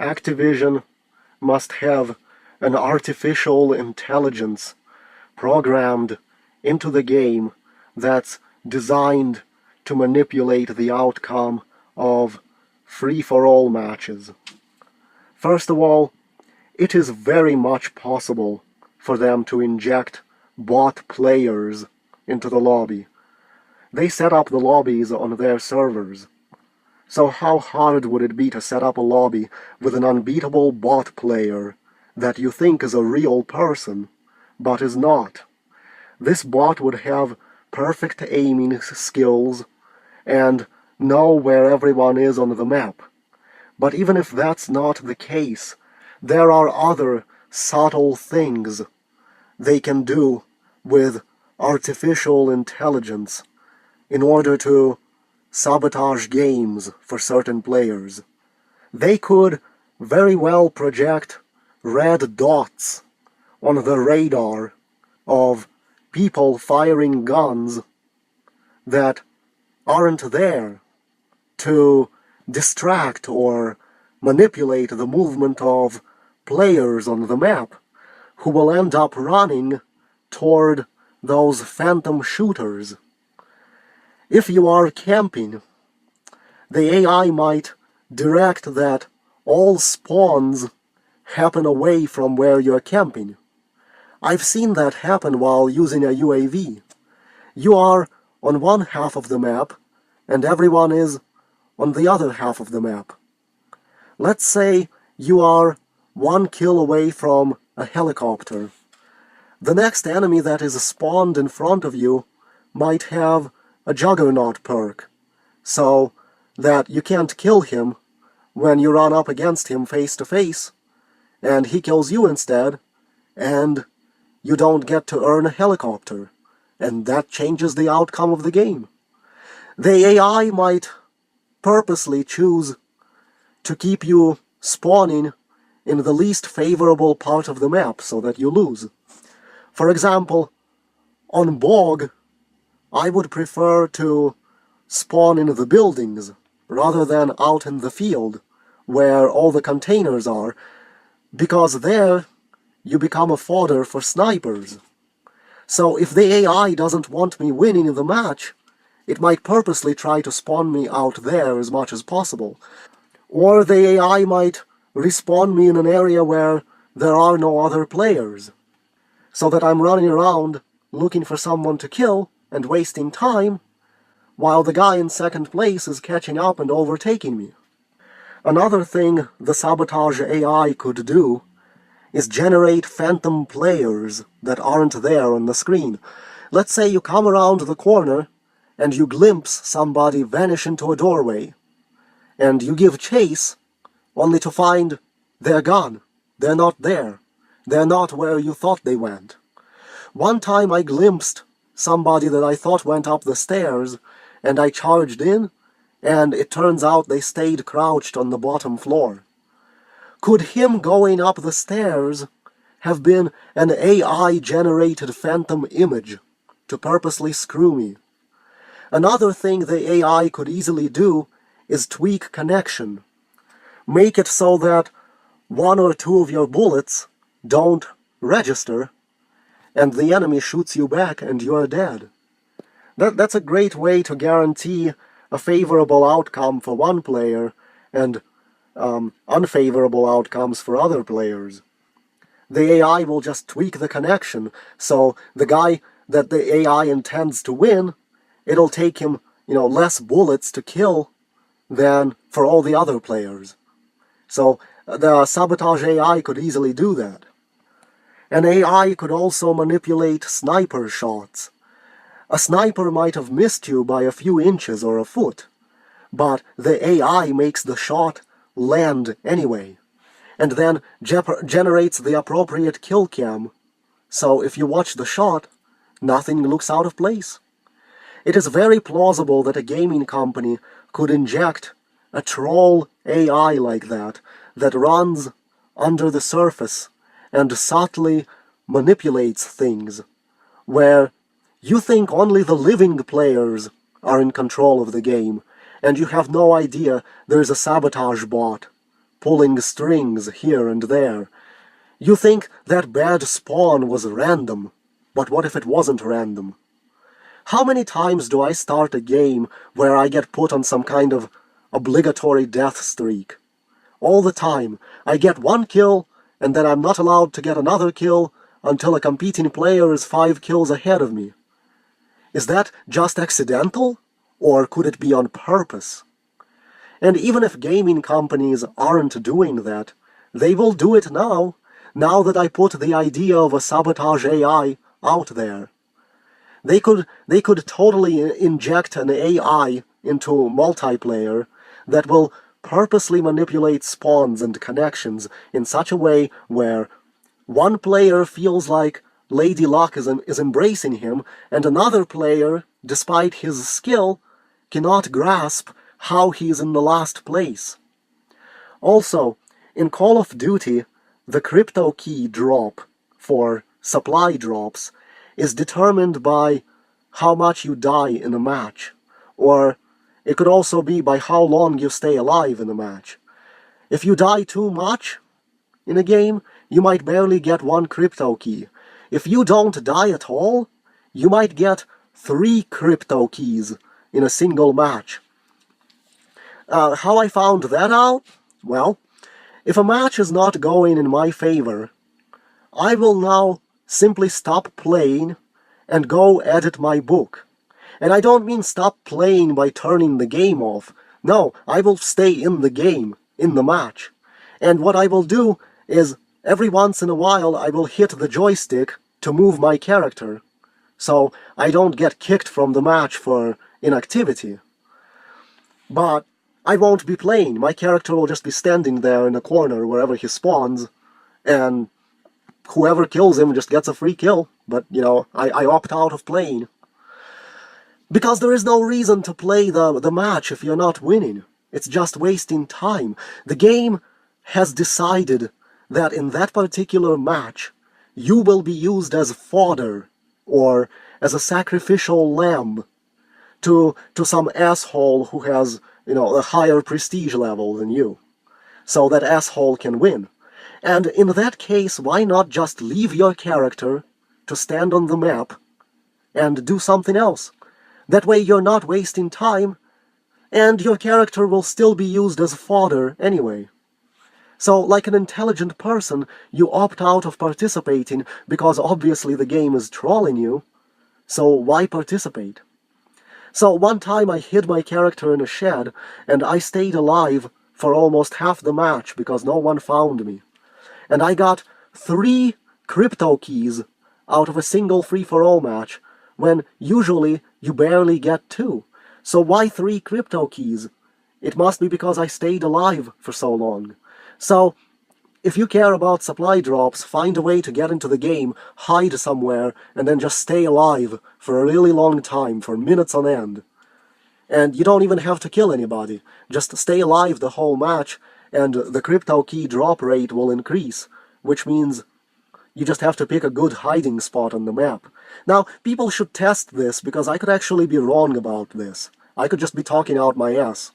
Activision must have an artificial intelligence programmed into the game that's designed to manipulate the outcome of free-for-all matches. First of all, it is very much possible for them to inject bot players into the lobby. They set up the lobbies on their servers. So how hard would it be to set up a lobby with an unbeatable bot player that you think is a real person, but is not? This bot would have perfect aiming skills and know where everyone is on the map. But even if that's not the case, there are other subtle things they can do with artificial intelligence in order to sabotage games for certain players. They could very well project red dots on the radar of people firing guns that aren't there to distract or manipulate the movement of players on the map, who will end up running toward those phantom shooters. If you are camping, the AI might direct that all spawns happen away from where you're camping. I've seen that happen while using a UAV. You are on one half of the map, and everyone is on the other half of the map. Let's say you are 1 kill away from a helicopter. The next enemy that is spawned in front of you might have a juggernaut perk, so that you can't kill him when you run up against him face to face, and he kills you instead, and you don't get to earn a helicopter, and that changes the outcome of the game. The AI might purposely choose to keep you spawning in the least favorable part of the map so that you lose. For example, on Bog, I would prefer to spawn in the buildings rather than out in the field where all the containers are, because there you become a fodder for snipers. So if the AI doesn't want me winning in the match, it might purposely try to spawn me out there as much as possible. Or the AI might respawn me in an area where there are no other players, so that I'm running around looking for someone to kill and wasting time, while the guy in second place is catching up and overtaking me. Another thing the sabotage AI could do is generate phantom players that aren't there on the screen. Let's say you come around the corner and you glimpse somebody vanish into a doorway, and you give chase only to find they're gone. They're not there. They're not where you thought they went. One time I glimpsed somebody that I thought went up the stairs, and I charged in, and it turns out they stayed crouched on the bottom floor. Could him going up the stairs have been an AI-generated phantom image to purposely screw me? Another thing the AI could easily do is tweak connection. Make it so that 1 or 2 of your bullets don't register, and the enemy shoots you back and you're dead. That's a great way to guarantee a favorable outcome for one player and unfavorable outcomes for other players. The AI will just tweak the connection, so the guy that the AI intends to win, it'll take him, less bullets to kill than for all the other players. So the sabotage AI could easily do that. An AI could also manipulate sniper shots. A sniper might have missed you by a few inches or a foot, but the AI makes the shot land anyway, and then generates the appropriate kill cam, so if you watch the shot, nothing looks out of place. It is very plausible that a gaming company could inject a troll AI like that runs under the surface and subtly manipulates things, where you think only the living players are in control of the game, and you have no idea there's a sabotage bot pulling strings here and there. You think that bad spawn was random, but what if it wasn't random? How many times do I start a game where I get put on some kind of obligatory death streak? All the time. I get one kill, and then I'm not allowed to get another kill until a competing player is 5 kills ahead of me. Is that just accidental, or could it be on purpose? And even if gaming companies aren't doing that, they will do it now that I put the idea of a sabotage AI out there. They could totally inject an AI into multiplayer that will purposely manipulate spawns and connections in such a way where one player feels like Lady Luck is embracing him, and another player, despite his skill, cannot grasp how he is in the last place. Also, in Call of Duty, the crypto key drop for supply drops is determined by how much you die in a match, or it could also be by how long you stay alive in a match. If you die too much in a game, you might barely get 1 crypto key. If you don't die at all, you might get 3 crypto keys in a single match. How I found that out? Well, if a match is not going in my favor, I will now simply stop playing and go edit my book. And I don't mean stop playing by turning the game off. No, I will stay in the game, in the match. And what I will do is, every once in a while, I will hit the joystick to move my character, so I don't get kicked from the match for inactivity. But I won't be playing. My character will just be standing there in a corner wherever he spawns, and whoever kills him just gets a free kill. But, I opt out of playing. Because there is no reason to play the match if you're not winning. It's just wasting time. The game has decided that in that particular match, you will be used as fodder, or as a sacrificial lamb to some asshole who has, a higher prestige level than you. So that asshole can win. And in that case, why not just leave your character to stand on the map and do something else? That way you're not wasting time, and your character will still be used as fodder anyway. So, like an intelligent person, you opt out of participating because obviously the game is trolling you, so why participate? So one time I hid my character in a shed, and I stayed alive for almost half the match because no one found me. And I got 3 crypto keys out of a single free-for-all match, when usually you barely get 2. So why 3 crypto keys? It must be because I stayed alive for so long. So, if you care about supply drops, find a way to get into the game, hide somewhere, and then just stay alive for a really long time, for minutes on end. And you don't even have to kill anybody. Just stay alive the whole match, and the crypto key drop rate will increase, which means you just have to pick a good hiding spot on the map. Now, people should test this, because I could actually be wrong about this. I could just be talking out my ass.